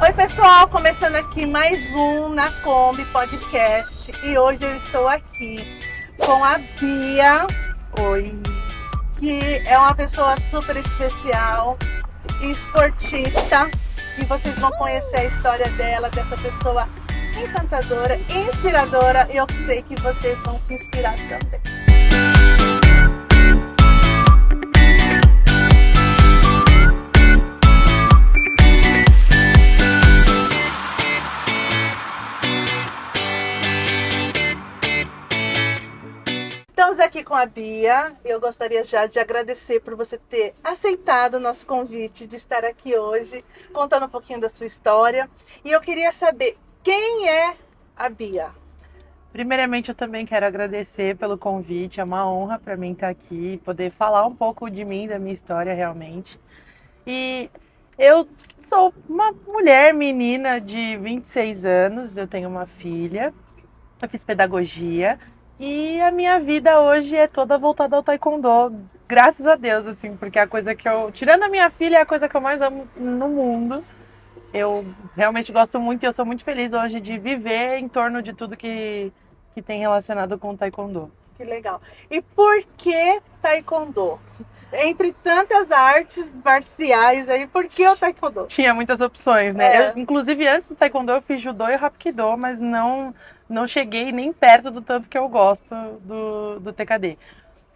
Oi pessoal, começando aqui mais um Na Kombi Podcast e hoje eu estou aqui com a Bia. Oi. Que é uma pessoa super especial e esportista e vocês vão conhecer a história dela, dessa pessoa encantadora, inspiradora e eu sei que vocês vão se inspirar também. Estamos aqui com a Bia. Eu gostaria já de agradecer por você ter aceitado o nosso convite de estar aqui hoje, contando um pouquinho da sua história. E eu queria saber quem é a Bia. Primeiramente, eu também quero agradecer pelo convite. É uma honra para mim estar aqui, poder falar um pouco de mim, da minha história realmente. E eu sou uma mulher, menina de 26 anos, eu tenho uma filha, eu fiz pedagogia. E a minha vida hoje é toda voltada ao taekwondo, graças a Deus, assim, porque a coisa que eu... Tirando a minha filha, é a coisa que eu mais amo no mundo. Eu realmente gosto muito e eu sou muito feliz hoje de viver em torno de tudo que tem relacionado com o taekwondo. Que legal. E por que taekwondo? Entre tantas artes marciais aí, por que o taekwondo? Tinha muitas opções, né? Inclusive, antes do taekwondo, eu fiz judô e hapkido, mas não cheguei nem perto do tanto que eu gosto do TKD.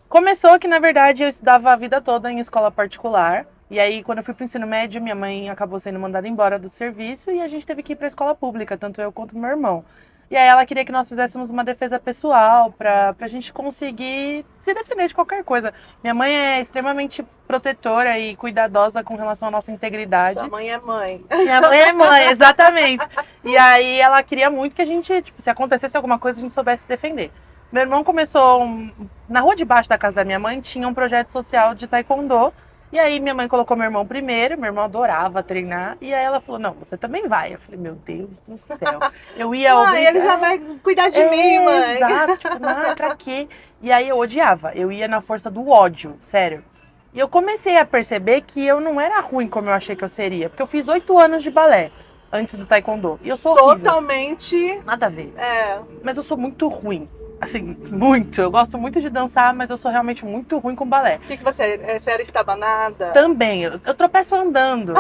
Começou que, na verdade, eu estudava a vida toda em escola particular. E aí, quando eu fui para o ensino médio, minha mãe acabou sendo mandada embora do serviço e a gente teve que ir para a escola pública, tanto eu quanto meu irmão. E aí ela queria que nós fizéssemos uma defesa pessoal para a gente conseguir se defender de qualquer coisa. Minha mãe é extremamente protetora e cuidadosa com relação à nossa integridade. Sua mãe é mãe. Minha mãe é mãe, exatamente. E aí ela queria muito que a gente, se acontecesse alguma coisa, a gente soubesse defender. Meu irmão começou, na rua de baixo da casa da minha mãe, tinha um projeto social de taekwondo. E aí minha mãe colocou meu irmão primeiro, meu irmão adorava treinar. E aí ela falou, não, você também vai. Eu falei, meu Deus do céu. Eu ia obrigar... ele já vai cuidar de mim, mãe. Exato, tipo, não, pra quê? E aí eu odiava, eu ia na força do ódio, sério. E eu comecei a perceber que eu não era ruim como eu achei que eu seria. Porque eu fiz 8 anos de balé antes do taekwondo. E eu sou horrível. Totalmente... Nada a ver. Mas eu sou muito ruim. Assim, muito. Eu gosto muito de dançar, mas eu sou realmente muito ruim com balé. O que você é? Você era estabanada? Também. Eu tropeço andando.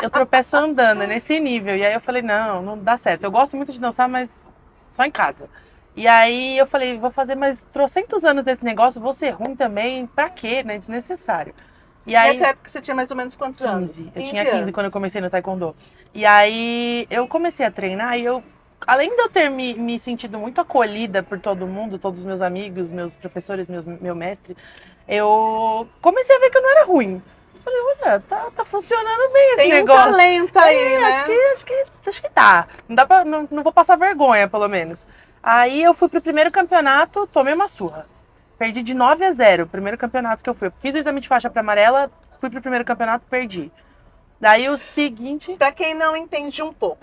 Eu tropeço andando, é nesse nível. E aí eu falei, não dá certo. Eu gosto muito de dançar, mas só em casa. E aí eu falei, vou fazer mais trocentos anos desse negócio, vou ser ruim também. Pra quê, né? Desnecessário. E aí, nessa época você tinha mais ou menos quantos anos? Eu tinha 15 quando eu comecei no taekwondo. E aí eu comecei a treinar e eu... Além de eu ter me sentido muito acolhida por todo mundo, todos os meus amigos, meus professores, meu mestre, eu comecei a ver que eu não era ruim. Eu falei, olha, tá funcionando bem esse negócio. Tem um talento aí, né? Acho que tá. Não vou passar vergonha, pelo menos. Aí eu fui pro primeiro campeonato, tomei uma surra. Perdi de 9-0, o primeiro campeonato que eu fui. Eu fiz o exame de faixa pra amarela, fui pro primeiro campeonato, perdi. Daí o seguinte... Pra quem não entende um pouco,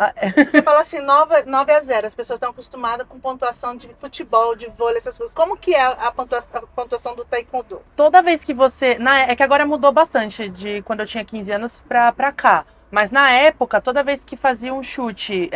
você fala assim, 9-0, as pessoas estão acostumadas com pontuação de futebol, de vôlei, essas coisas. Como que é a pontuação do taekwondo? Toda vez que você... É que agora mudou bastante de quando eu tinha 15 anos pra cá. Mas na época, toda vez que fazia um chute,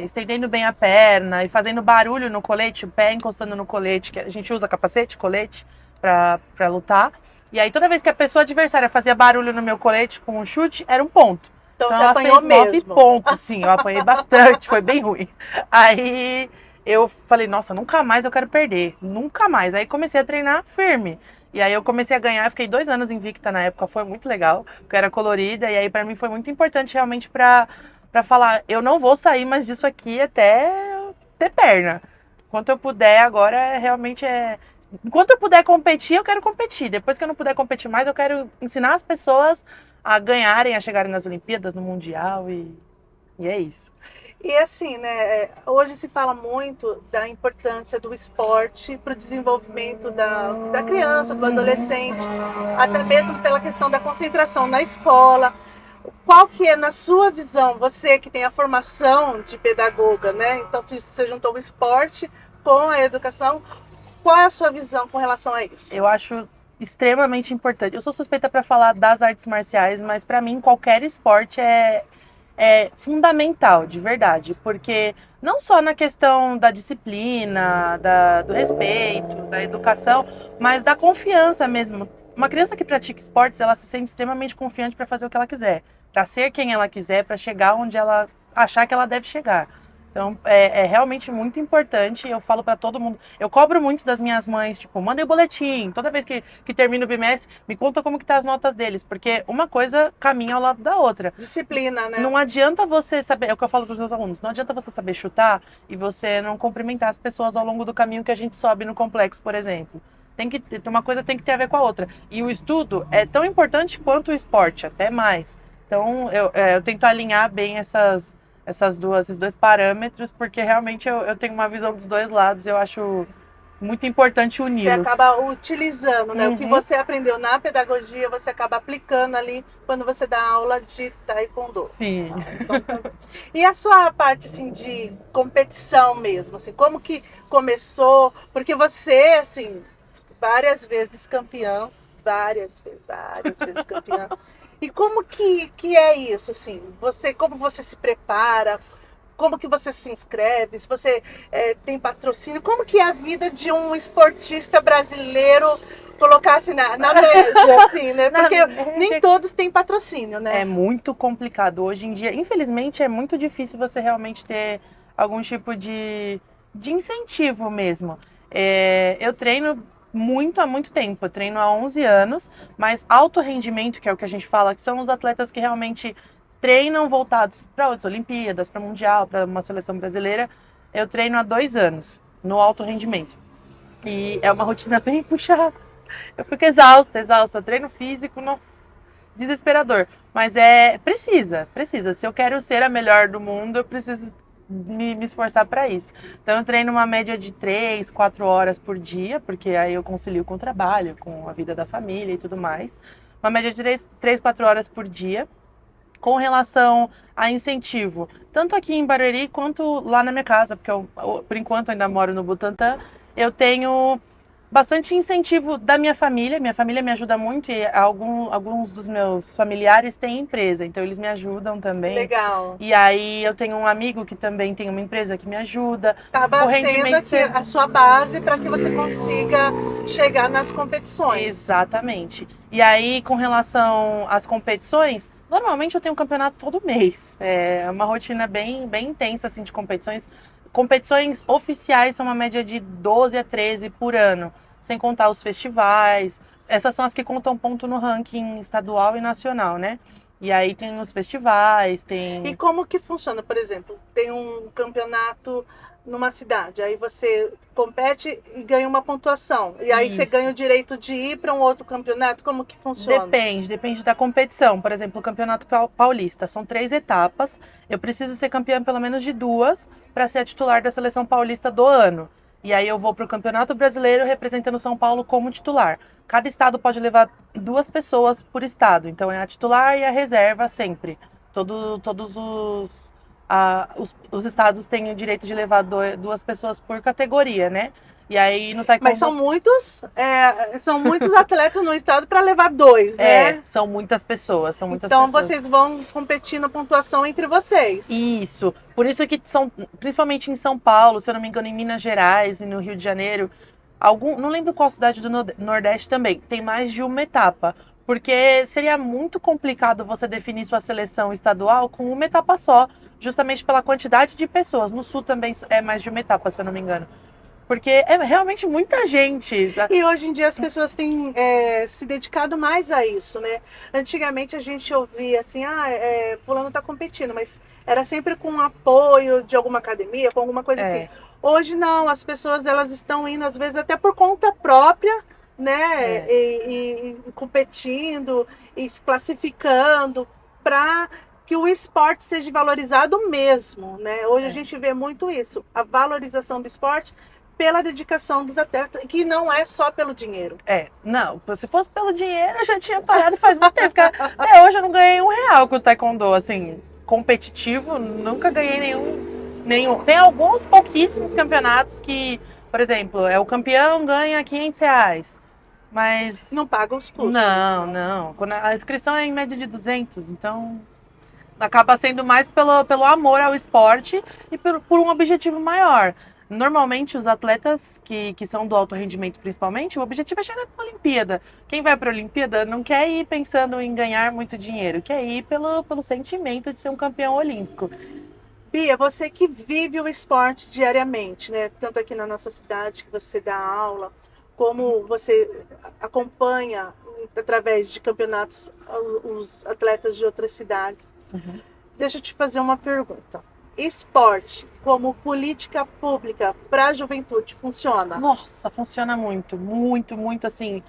estendendo bem a perna e fazendo barulho no colete, o pé encostando no colete, que a gente usa capacete, colete, pra lutar. E aí, toda vez que a pessoa adversária fazia barulho no meu colete com um chute, era um ponto. Então você ela apanhou fez 9 mesmo. pontos, sim. Eu apanhei bastante, foi bem ruim. Aí eu falei, nossa, nunca mais eu quero perder. Nunca mais. Aí comecei a treinar firme. E aí eu comecei a ganhar, eu fiquei 2 anos invicta na época, foi muito legal, porque eu era colorida. E aí pra mim foi muito importante realmente pra falar, eu não vou sair mais disso aqui até ter perna. Enquanto eu puder, agora realmente é... Enquanto eu puder competir, eu quero competir. Depois que eu não puder competir mais, eu quero ensinar as pessoas a ganharem, a chegarem nas Olimpíadas, no Mundial e é isso. E assim, né, hoje se fala muito da importância do esporte para o desenvolvimento da criança, do adolescente, até mesmo pela questão da concentração na escola. Qual que é, na sua visão, você que tem a formação de pedagoga, né? Então, se você juntou o esporte com a educação, qual é a sua visão com relação a isso? Eu acho extremamente importante. Eu sou suspeita para falar das artes marciais, mas para mim qualquer esporte é é fundamental, de verdade, porque não só na questão da disciplina, do respeito, da educação, mas da confiança mesmo. Uma criança que pratica esportes, ela se sente extremamente confiante para fazer o que ela quiser, para ser quem ela quiser, para chegar onde ela achar que ela deve chegar. Então, é realmente muito importante. Eu falo para todo mundo. Eu cobro muito das minhas mães, tipo, mandem o boletim. Toda vez que termina o bimestre, me conta como que tá as notas deles. Porque uma coisa caminha ao lado da outra. Disciplina, né? Não adianta você saber, é o que eu falo para os meus alunos, não adianta você saber chutar e você não cumprimentar as pessoas ao longo do caminho que a gente sobe no complexo, por exemplo. Uma coisa tem que ter a ver com a outra. E o estudo é tão importante quanto o esporte, até mais. Então, eu tento alinhar bem esses dois parâmetros, porque realmente eu tenho uma visão dos dois lados e eu acho muito importante Você uni-los. acaba utilizando, né? O que Uhum. você aprendeu na pedagogia, você acaba aplicando ali quando você dá aula de taekwondo. Sim. Então, e a sua parte assim de competição mesmo, assim, como que começou? Porque você, assim, várias vezes campeã. E como que é isso, assim? Como você se prepara? Como que você se inscreve? Se você tem patrocínio? Como que é a vida de um esportista brasileiro, colocar assim na média, assim, né? Porque nem todos têm patrocínio, né? É muito complicado. Hoje em dia, infelizmente, é muito difícil você realmente ter algum tipo de incentivo mesmo. Eu treino muito há muito tempo. Eu treino há 11 anos, mas alto rendimento, que é o que a gente fala, que são os atletas que realmente treinam voltados para outras Olimpíadas, para Mundial, para uma seleção brasileira. Eu treino há 2 anos no alto rendimento. E é uma rotina bem puxada. Eu fico exausta. Treino físico, nossa, desesperador. Mas precisa. Se eu quero ser a melhor do mundo, eu preciso me esforçar para isso. Então eu treino uma média de 3, 4 horas por dia, porque aí eu concilio com o trabalho, com a vida da família e tudo mais. Uma média de 3, 4 horas por dia. Com relação a incentivo, tanto aqui em Barueri quanto lá na minha casa, porque eu, por enquanto, ainda moro no Butantã, eu tenho bastante incentivo da minha família. Minha família me ajuda muito e alguns dos meus familiares têm empresa, então eles me ajudam também. Legal. E aí eu tenho um amigo que também tem uma empresa que me ajuda. Acaba O rendimento sendo aqui a sua base para que você consiga chegar nas competições. Exatamente. E aí, com relação às competições, normalmente eu tenho um campeonato todo mês. É uma rotina bem intensa assim, de competições. Competições oficiais são uma média de 12 a 13 por ano, sem contar os festivais. Essas são as que contam ponto no ranking estadual e nacional, né? E aí tem os festivais, tem... E como que funciona? Por exemplo, tem um campeonato numa cidade, aí você compete e ganha uma pontuação. E aí você Isso. ganha o direito de ir para um outro campeonato? Como que funciona? Depende da competição. Por exemplo, o Campeonato Paulista são 3 etapas. Eu preciso ser campeã pelo menos de 2 para ser a titular da seleção paulista do ano. E aí eu vou para o Campeonato Brasileiro representando São Paulo como titular. Cada estado pode levar 2 pessoas por estado. Então é a titular e a reserva sempre. Todos os estados têm o direito de levar 2 pessoas por categoria, né? E aí no taekwondo... Mas são muitos atletas no estado para levar 2, né? São muitas pessoas, Então vocês vão competir na pontuação entre vocês. Isso. Por isso que são, principalmente em São Paulo, se eu não me engano, em Minas Gerais e no Rio de Janeiro, não lembro qual cidade do Nordeste também, tem mais de uma etapa. Porque seria muito complicado você definir sua seleção estadual com uma etapa só, justamente pela quantidade de pessoas. No Sul também é mais de uma etapa, se eu não me engano. Porque é realmente muita gente. E hoje em dia as pessoas têm se dedicado mais a isso, né? Antigamente a gente ouvia assim, fulano está competindo, mas era sempre com apoio de alguma academia, com alguma coisa assim. Hoje não, as pessoas elas estão indo às vezes até por conta própria, né? E competindo e se classificando para que o esporte seja valorizado mesmo, né? Hoje a gente vê muito isso, a valorização do esporte pela dedicação dos atletas, que não é só pelo dinheiro. Não, se fosse pelo dinheiro eu já tinha parado faz muito tempo, porque até hoje eu não ganhei R$1 com o taekwondo, assim, competitivo, nunca ganhei nenhum. Tem alguns pouquíssimos campeonatos que, por exemplo, o campeão ganha R$500, mas... Não paga os custos. Não. A inscrição é em média de 200, então... acaba sendo mais pelo amor ao esporte e por um objetivo maior. Normalmente, os atletas que são do alto rendimento, principalmente, o objetivo é chegar na Olimpíada. Quem vai para a Olimpíada não quer ir pensando em ganhar muito dinheiro, quer ir pelo sentimento de ser um campeão olímpico. Bia, você que vive o esporte diariamente, né? Tanto aqui na nossa cidade, que você dá aula, como você acompanha através de campeonatos os atletas de outras cidades. Uhum. Deixa eu te fazer uma pergunta. Esporte como política pública para a juventude funciona? Nossa, funciona muito, muito, muito assim.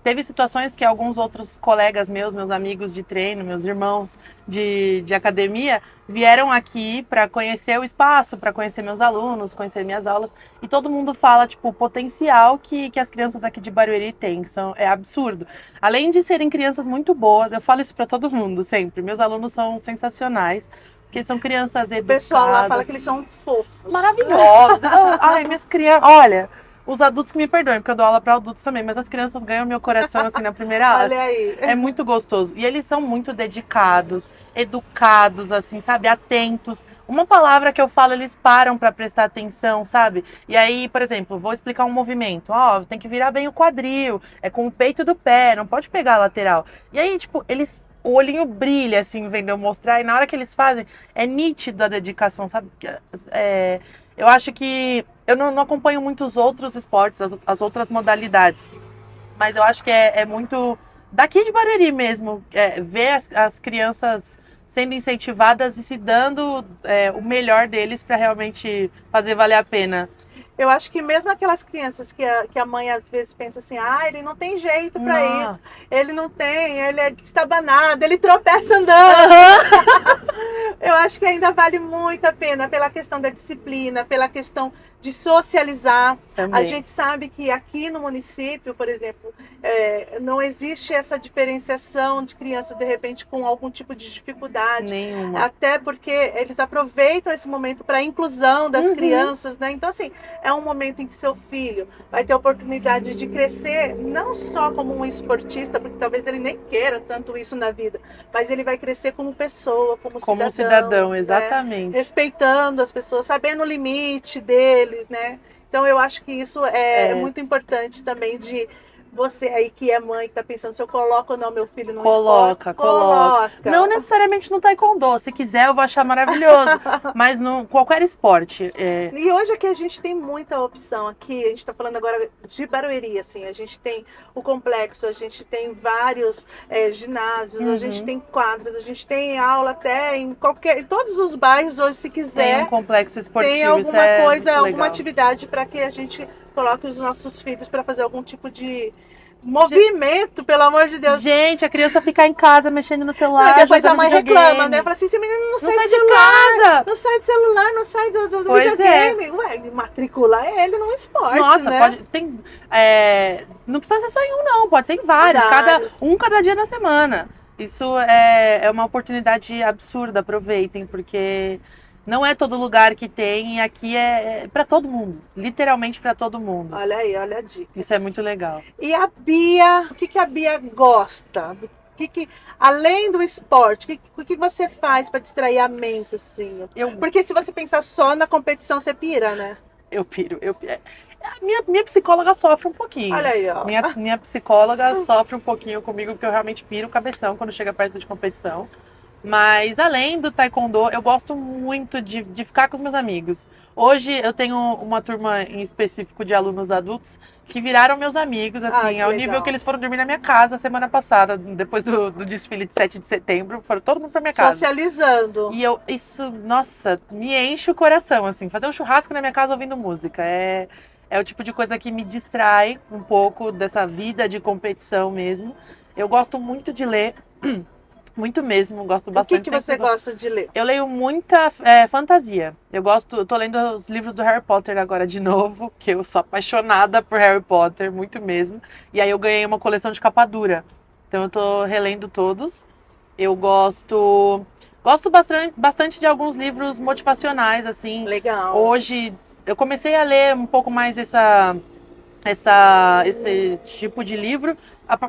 Teve situações que alguns outros colegas meus amigos de treino, meus irmãos de academia, vieram aqui para conhecer o espaço, para conhecer meus alunos, conhecer minhas aulas. E todo mundo fala, tipo, o potencial que as crianças aqui de Barueri têm. É absurdo. Além de serem crianças muito boas, eu falo isso para todo mundo sempre. Meus alunos são sensacionais. Porque são crianças educadas. O pessoal lá fala que eles são fofos. Maravilhosos. Ai, minhas crianças. Olha, os adultos que me perdoem, porque eu dou aula para adultos também, mas as crianças ganham meu coração assim na primeira aula. Olha aí. É muito gostoso. E eles são muito dedicados, educados, assim, sabe? Atentos. Uma palavra que eu falo, eles param para prestar atenção, sabe? E aí, por exemplo, vou explicar um movimento. Tem que virar bem o quadril, é com o peito do pé, não pode pegar a lateral. E aí, tipo, o olhinho brilha, assim, vendo eu mostrar. E na hora que eles fazem, é nítido a dedicação, sabe? Eu acho que... Eu não acompanho muitos outros esportes, as outras modalidades. Mas eu acho que é muito... Daqui de Barueri mesmo. Ver as crianças sendo incentivadas e se dando o melhor deles para realmente fazer valer a pena. Eu acho que mesmo aquelas crianças que a mãe às vezes pensa assim, ele não tem jeito para isso, ele não tem, ele é estabanado, ele tropeça andando. Eu acho que ainda vale muito a pena pela questão da disciplina, pela questão de socializar. Também. A gente sabe que aqui no município, por exemplo, não existe essa diferenciação de crianças, de repente, com algum tipo de dificuldade. Nenhuma. Até porque eles aproveitam esse momento para a inclusão das crianças, né? Então, assim, é um momento em que seu filho vai ter a oportunidade de crescer, não só como um esportista, porque talvez ele nem queira tanto isso na vida, mas ele vai crescer como pessoa, como cidadão, exatamente. Né? Respeitando as pessoas, sabendo o limite dele, né? Então eu acho que isso é muito importante também de você aí que é mãe, que tá pensando se eu coloco ou não meu filho no esporte. Coloca. Não necessariamente no taekwondo. Se quiser, eu vou achar maravilhoso. Mas no qualquer esporte. E hoje aqui a gente tem muita opção. Aqui, a gente tá falando agora de Barueri, assim. A gente tem o complexo, a gente tem vários ginásios, a gente tem quadras, a gente tem aula até em todos os bairros hoje, se quiser. Tem um complexo esportivo. Tem alguma coisa, alguma atividade para que a gente coloque os nossos filhos para fazer algum tipo de movimento, pelo amor de Deus. Gente, a criança ficar em casa mexendo no celular. E depois a mãe reclama, né? Fala assim, esse menino não sai do celular, não sai do celular, não sai do videogame. Ué, matricula ele num esporte, nossa, né? Não precisa ser só em um, não. Pode ser em vários. Cada dia na semana. Isso é uma oportunidade absurda. Aproveitem, porque não é todo lugar que tem, e aqui é para todo mundo, literalmente para todo mundo. Olha aí, olha a dica. Isso é muito legal. E a Bia, o que a Bia gosta? Além do esporte, o que você faz para distrair a mente, assim? Porque se você pensar só na competição, você pira, né? Eu piro. Minha psicóloga sofre um pouquinho. Olha aí, ó. Minha psicóloga sofre um pouquinho comigo, porque eu realmente piro o cabeção quando chega perto de competição. Mas além do taekwondo, eu gosto muito de ficar com os meus amigos. Hoje eu tenho uma turma em específico de alunos adultos que viraram meus amigos, assim, ao nível que eles foram dormir na minha casa semana passada, depois do desfile de 7 de setembro, foram todo mundo pra minha casa. Socializando. E isso, nossa, me enche o coração, assim, fazer um churrasco na minha casa ouvindo música. É o tipo de coisa que me distrai um pouco dessa vida de competição mesmo. Eu gosto muito de ler. Muito mesmo, gosto bastante. O que você gosta de ler? Eu leio muita fantasia. Eu tô lendo os livros do Harry Potter agora de novo, que eu sou apaixonada por Harry Potter, muito mesmo. E aí eu ganhei uma coleção de capa dura. Então eu tô relendo todos. Eu gosto bastante de alguns livros motivacionais, assim. Legal. Hoje eu comecei a ler um pouco mais esse tipo de livro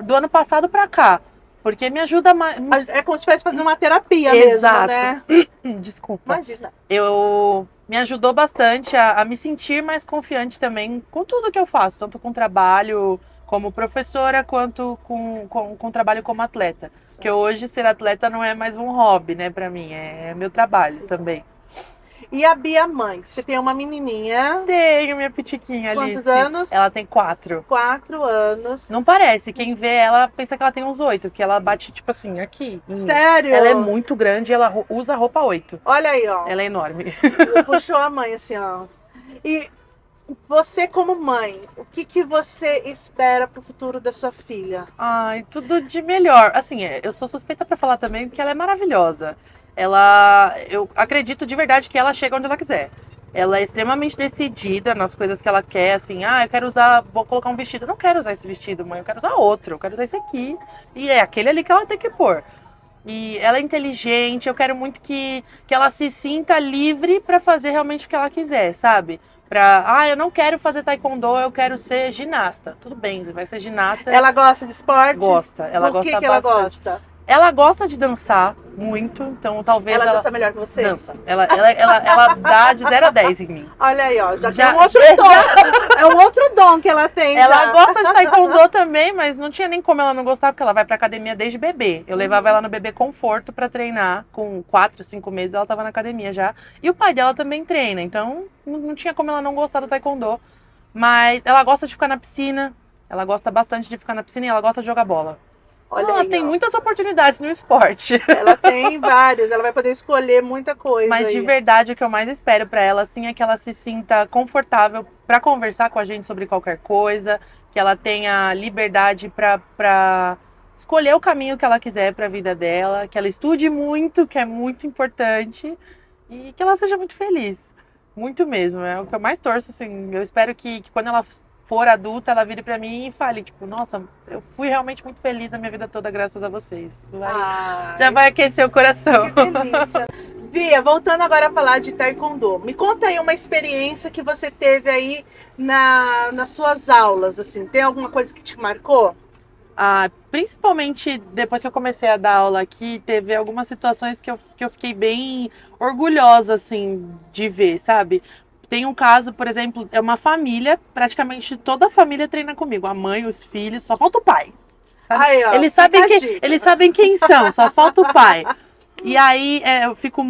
do ano passado pra cá. porque me ajuda mais. É como se estivesse fazendo uma terapia Exato. mesmo, né? Desculpa. Imagina. Me ajudou bastante a me sentir mais confiante também com tudo que eu faço, tanto com trabalho como professora, quanto com trabalho como atleta. Porque hoje ser atleta não é mais um hobby, né, pra mim, é meu trabalho também. E a Bia mãe? Você tem uma menininha? Tenho minha pitiquinha, Alice. Quantos anos? Ela tem 4. 4 anos. Não parece. Quem vê ela pensa que ela tem uns 8, porque ela bate, tipo assim, aqui. Sério? Ela é muito grande e ela usa roupa 8. Olha aí, ó. Ela é enorme. Puxou a mãe, assim, ó. E você, como mãe, o que você espera pro futuro da sua filha? Ai, tudo de melhor. Assim, eu sou suspeita pra falar também, porque ela é maravilhosa. Eu acredito de verdade que ela chega onde ela quiser. Ela é extremamente decidida nas coisas que ela quer, assim, eu quero usar, vou colocar um vestido. Eu não quero usar esse vestido, mãe, eu quero usar outro, eu quero usar esse aqui. E é aquele ali que ela tem que pôr. E ela é inteligente, eu quero muito que ela se sinta livre pra fazer realmente o que ela quiser, sabe? Eu não quero fazer taekwondo, eu quero ser ginasta. Tudo bem, você vai ser ginasta. Ela gosta de esporte? Gosta, ela gosta bastante. Ela gosta? Ela gosta de dançar muito, então talvez ela dança melhor que você? Dança. Ela dá de 0 a 10 em mim. Olha aí, ó, já tem um outro dom. É um outro dom que ela tem. Ela gosta de taekwondo também, mas não tinha nem como ela não gostar, porque ela vai pra academia desde bebê. Eu levava ela no bebê conforto pra treinar. Com 4, 5 meses ela tava na academia já. E o pai dela também treina, então não tinha como ela não gostar do taekwondo. Mas ela gosta de ficar na piscina. Ela gosta bastante de ficar na piscina e ela gosta de jogar bola. Olha ela aí, tem muitas oportunidades no esporte. Ela tem várias, ela vai poder escolher muita coisa. Mas aí. De verdade, o que eu mais espero pra ela, assim, é que ela se sinta confortável pra conversar com a gente sobre qualquer coisa, que ela tenha liberdade pra escolher o caminho que ela quiser pra vida dela, que ela estude muito, que é muito importante, e que ela seja muito feliz. Muito mesmo, é o que eu mais torço, assim. Eu espero que quando ela for adulta, ela vire pra mim e fale, tipo, nossa, eu fui realmente muito feliz a minha vida toda graças a vocês. Já vai aquecer o coração. Que delícia. Bia, voltando agora a falar de taekwondo, me conta aí uma experiência que você teve aí nas suas aulas, assim, tem alguma coisa que te marcou? Principalmente depois que eu comecei a dar aula aqui, teve algumas situações que eu fiquei bem orgulhosa, assim, de ver, sabe? Tem um caso, por exemplo, é uma família, praticamente toda a família treina comigo. A mãe, os filhos, só falta o pai. Sabe? Aí, ó, eles sabem quem são, só falta o pai. E aí eu fiquei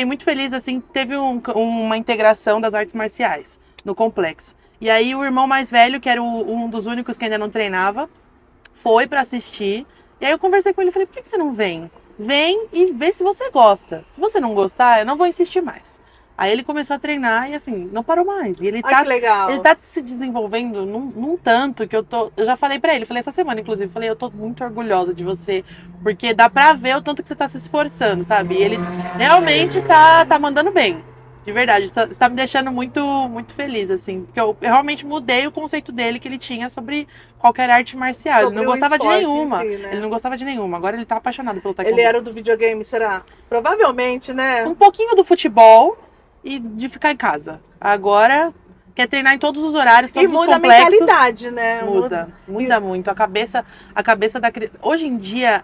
muito feliz, assim, teve uma integração das artes marciais no complexo. E aí o irmão mais velho, que era um dos únicos que ainda não treinava, foi pra assistir. E aí eu conversei com ele e falei, por que você não vem? Vem e vê se você gosta. Se você não gostar, eu não vou insistir mais. Aí ele começou a treinar e assim, não parou mais. E ele que legal. Ele tá se desenvolvendo num tanto que eu já falei pra ele, falei essa semana, inclusive, falei, eu tô muito orgulhosa de você, porque dá pra ver o tanto que você tá se esforçando, sabe? E ele realmente tá mandando bem. De verdade, tá me deixando muito, muito feliz, assim. Porque eu realmente mudei o conceito dele que ele tinha sobre qualquer arte marcial. Ele não gostava de nenhuma. Si, né? Ele não gostava de nenhuma. Agora ele tá apaixonado pelo taekwondo. Ele era do videogame, será? Provavelmente, né? Um pouquinho do futebol e de ficar em casa. Agora quer treinar em todos os horários, todos os complexos. E muda a mentalidade, né? Muda muito. A cabeça da criança... Hoje em dia,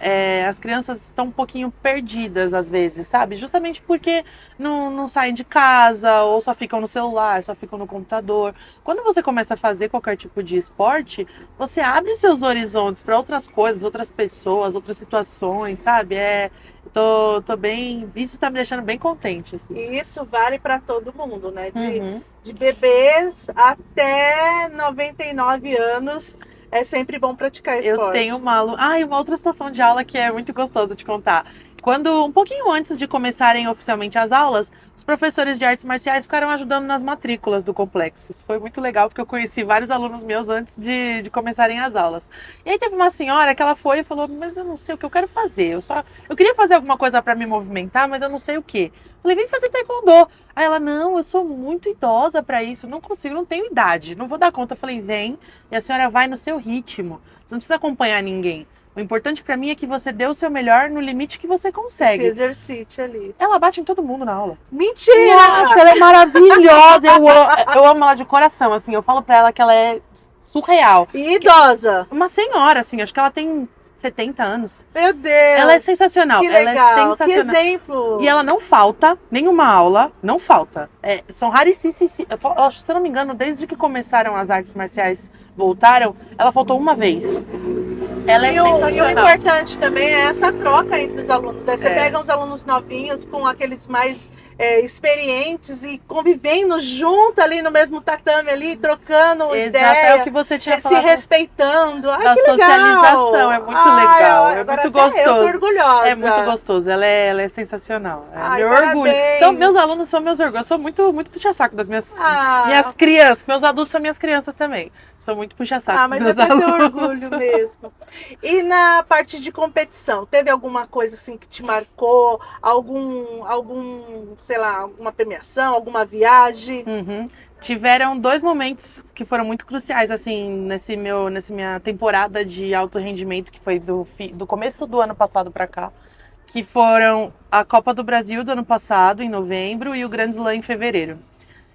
as crianças estão um pouquinho perdidas, às vezes, sabe? Justamente porque não saem de casa, ou só ficam no celular, só ficam no computador. Quando você começa a fazer qualquer tipo de esporte, você abre seus horizontes para outras coisas, outras pessoas, outras situações, sabe? Tô bem... Isso tá me deixando bem contente, assim. E isso vale para todo mundo, né? De bebês até 99 anos, é sempre bom praticar esporte. Eu tenho uma outra situação de aula que é muito gostosa de contar. Um pouquinho antes de começarem oficialmente as aulas, os professores de artes marciais ficaram ajudando nas matrículas do complexo. Isso foi muito legal, porque eu conheci vários alunos meus antes de começarem as aulas. E aí teve uma senhora que ela foi e falou, mas eu não sei o que eu quero fazer. Eu queria fazer alguma coisa para me movimentar, mas eu não sei o que. Falei, vem fazer taekwondo. Aí ela, não, eu sou muito idosa para isso, não consigo, não tenho idade, não vou dar conta. Eu falei, vem, e a senhora vai no seu ritmo. Você não precisa acompanhar ninguém. O importante pra mim é que você dê o seu melhor no limite que você consegue. Se exercite ali. Ela bate em todo mundo na aula. Mentira! Nossa, ela é maravilhosa. Eu amo ela de coração, assim. Eu falo pra ela que ela é surreal. E idosa? Uma senhora, assim. Acho que ela tem 70 anos. Meu Deus! Ela é sensacional. Que ela legal! é sensacional. Que exemplo! E ela não falta, nenhuma aula, não falta. São raríssimos. Se eu não me engano, desde que começaram as artes marciais, voltaram, ela faltou uma vez. Ela é sensacional. E o importante também é essa troca entre os alunos. Aí você pega uns alunos novinhos com aqueles mais experientes e convivendo junto ali no mesmo tatame ali, trocando ideia. É o que você tinha falado. Se respeitando. Ai, da que legal. Socialização, é muito legal. É muito gostoso. Eu tô orgulhosa. É muito gostoso. Ela é sensacional. Meu parabéns. orgulho. Meus alunos são meus orgulhos. Eu sou muito puxa-saco das minhas crianças. Meus adultos são minhas crianças também. Sou muito puxa-saco dos meus alunos. Mas eu tenho orgulho mesmo. E na parte de competição, teve alguma coisa assim que te marcou? Sei lá, alguma premiação, alguma viagem? Tiveram 2 momentos que foram muito cruciais, assim, nessa minha temporada de alto rendimento, que foi do começo do ano passado para cá, que foram a Copa do Brasil do ano passado, em novembro, e o Grand Slam em fevereiro.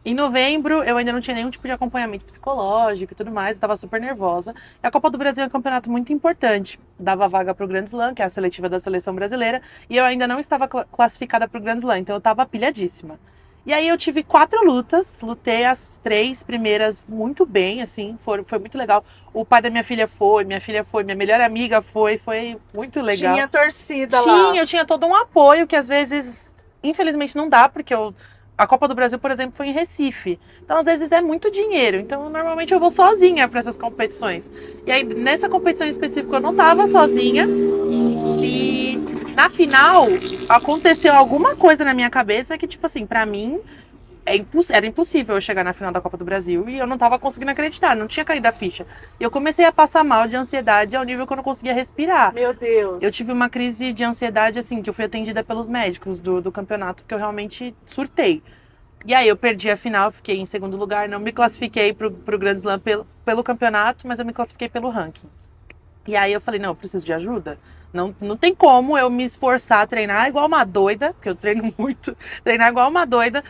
Em novembro, eu ainda não tinha nenhum tipo de acompanhamento psicológico e tudo mais, eu tava super nervosa. E a Copa do Brasil é um campeonato muito importante. Dava vaga pro Grand Slam, que é a seletiva da seleção brasileira, e eu ainda não estava classificada pro Grand Slam, então eu tava pilhadíssima. E aí eu tive 4 lutas, lutei as 3 primeiras muito bem, assim, foi muito legal. O pai da minha filha foi, minha melhor amiga foi muito legal. Tinha torcida lá. Eu tinha todo um apoio que às vezes, infelizmente não dá, porque a Copa do Brasil, por exemplo, foi em Recife. Então, às vezes, é muito dinheiro. Então, normalmente, eu vou sozinha para essas competições. E aí, nessa competição em específico, eu não tava sozinha. E na final, aconteceu alguma coisa na minha cabeça que, tipo assim, pra mim, era impossível eu chegar na final da Copa do Brasil. E eu não tava conseguindo acreditar, não tinha caído a ficha. E eu comecei a passar mal de ansiedade ao nível que eu não conseguia respirar. Meu Deus! Eu tive uma crise de ansiedade, assim, que eu fui atendida pelos médicos do campeonato, porque eu realmente surtei. E aí eu perdi a final, fiquei em segundo lugar, não me classifiquei pro Grand Slam pelo campeonato, mas eu me classifiquei pelo ranking. E aí eu falei, não, eu preciso de ajuda. Não tem como eu me esforçar a treinar igual uma doida, porque eu treino muito, treinar igual uma doida,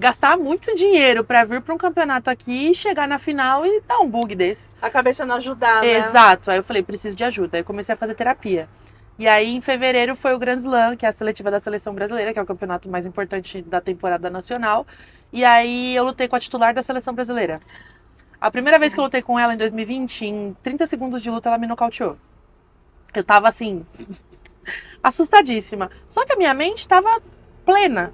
gastar muito dinheiro para vir para um campeonato aqui, chegar na final e dar um bug desse. A cabeça não ajudar, né? Exato. Aí eu falei, preciso de ajuda. Aí eu comecei a fazer terapia. E aí, em fevereiro, foi o Grand Slam, que é a seletiva da seleção brasileira, que é o campeonato mais importante da temporada nacional. E aí, eu lutei com a titular da seleção brasileira. A primeira vez que eu lutei com ela, em 2020, em 30 segundos de luta, ela me nocauteou. Eu tava, assim, assustadíssima. Só que a minha mente tava plena.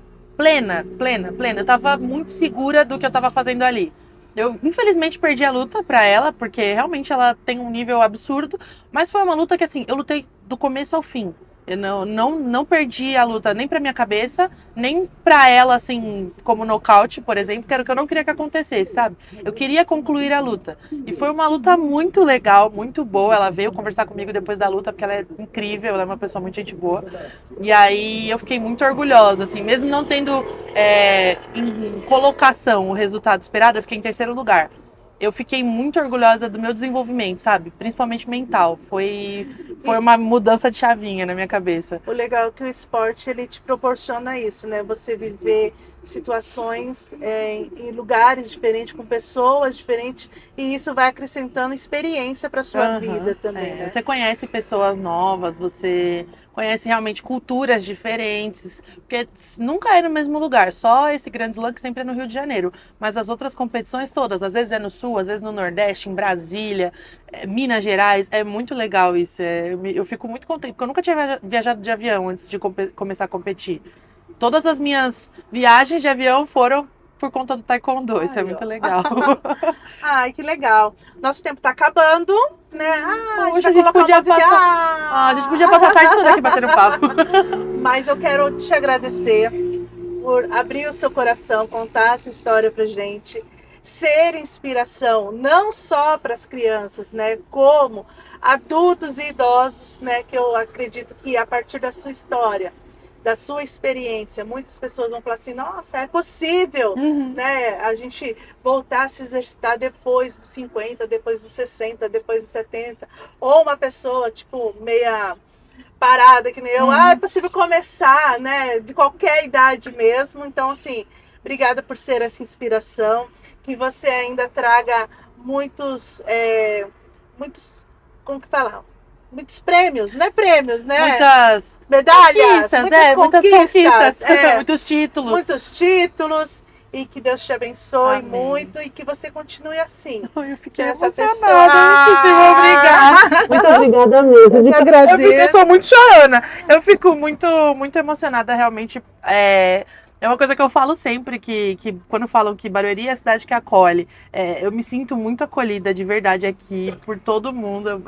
Eu tava muito segura do que eu tava fazendo ali. Eu, infelizmente, perdi a luta pra ela, porque realmente ela tem um nível absurdo. Mas foi uma luta que, assim, eu lutei do começo ao fim. Eu não perdi a luta nem pra minha cabeça, nem pra ela, assim, como nocaute, por exemplo, que era o que eu não queria que acontecesse, sabe? Eu queria concluir a luta. E foi uma luta muito legal, muito boa. Ela veio conversar comigo depois da luta, porque ela é incrível, ela é uma pessoa muito gente boa. E aí eu fiquei muito orgulhosa, assim, mesmo não tendo em colocação o resultado esperado, eu fiquei em terceiro lugar. Eu fiquei muito orgulhosa do meu desenvolvimento, sabe? Principalmente mental. Foi uma mudança de chavinha na minha cabeça. O legal é que o esporte, ele te proporciona isso, né? Você viver situações em lugares diferentes, com pessoas diferentes, e isso vai acrescentando experiência para sua vida também, né? Você conhece pessoas novas, você conhece realmente culturas diferentes, porque nunca é no mesmo lugar, só esse Grand Slam que sempre é no Rio de Janeiro, mas as outras competições todas, às vezes é no Sul, às vezes no Nordeste, em Brasília, Minas Gerais, é muito legal isso, eu fico muito contente, porque eu nunca tinha viajado de avião antes de começar a competir. Todas as minhas viagens de avião foram por conta do Taekwondo, isso é muito legal. Ai, que legal. Nosso tempo tá acabando, né? Hoje a gente podia passar... a gente podia passar a tarde toda aqui batendo papo. Mas eu quero te agradecer por abrir o seu coração, contar essa história pra gente, ser inspiração não só para as crianças, né, como adultos e idosos, né, que eu acredito que a partir da sua história, da sua experiência, muitas pessoas vão falar assim, nossa, é possível, né, a gente voltar a se exercitar depois dos 50, depois dos 60, depois dos 70, ou uma pessoa, tipo, meia parada, que nem eu, é possível começar, né, de qualquer idade mesmo. Então, assim, obrigada por ser essa inspiração, que você ainda traga muitos, como que fala? muitos prêmios, não é prêmios, né? Muitas Medalhas, conquistas, muitas muitas conquistas, muitos títulos. muitos títulos. E que Deus te abençoe Amém. muito e que você continue assim. Eu fiquei Essa emocionada, pessoa. muitíssimo obrigada. Muito obrigada mesmo. Eu que agradeço. Eu sou muito chorona. Eu fico muito, muito emocionada, realmente. É uma coisa que eu falo sempre, que quando falam que Barueri é a cidade que acolhe, eu me sinto muito acolhida de verdade aqui, por todo mundo.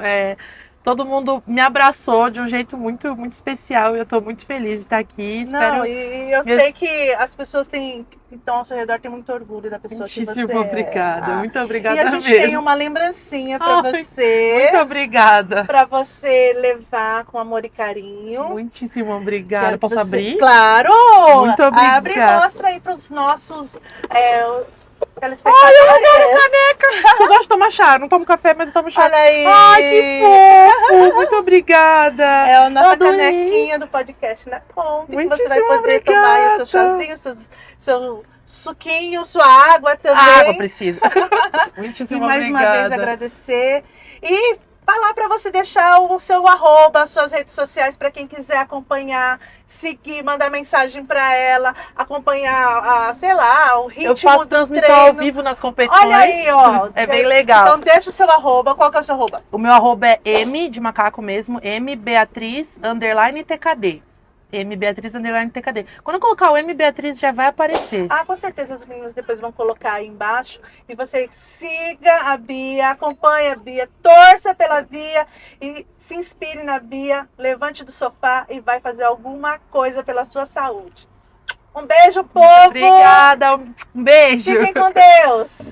Todo mundo me abraçou de um jeito muito, muito especial e eu tô muito feliz de estar aqui. Espero... Não, e eu sei que as pessoas que estão ao seu redor têm muito orgulho da pessoa que você Muitíssimo obrigada, é. muito obrigada E a gente mesmo. tem uma lembrancinha pra Ai, você. Muito obrigada. Pra você levar com amor e carinho. Muitíssimo obrigada. Quero que Posso você- abrir? Claro! Muito obrigada. Abre e mostra aí pros nossos telespectadores. Eu gosto de tomar chá. Não tomo café, mas eu tomo chá. Olha aí! Ai, que fofo! Muito obrigada. É a nossa Adorei. canequinha do podcast na Kombi, que você vai Muitíssimo poder tomar aí o seu obrigada. chazinho, seu suquinho, sua água também. Água precisa. E Muitíssimo mais obrigada. uma vez agradecer. E falar para você deixar o seu arroba, suas redes sociais para quem quiser acompanhar, seguir, mandar mensagem para ela, acompanhar, sei lá, o ritmo Eu faço dos transmissão ao treinos. vivo nas competições. Olha aí, ó. É bem legal. Então deixa o seu arroba. Qual que é o seu arroba? O meu arroba é M de macaco mesmo, M Beatriz _ TKD. M Beatriz _ TKD. Quando eu colocar o M Beatriz já vai aparecer. Ah, com certeza as meninas depois vão colocar aí embaixo. E você siga a Bia, acompanhe a Bia, torça pela Bia e se inspire na Bia, levante do sofá e vai fazer alguma coisa pela sua saúde. Um beijo, povo! Muito obrigada. Um beijo. Fiquem com Deus!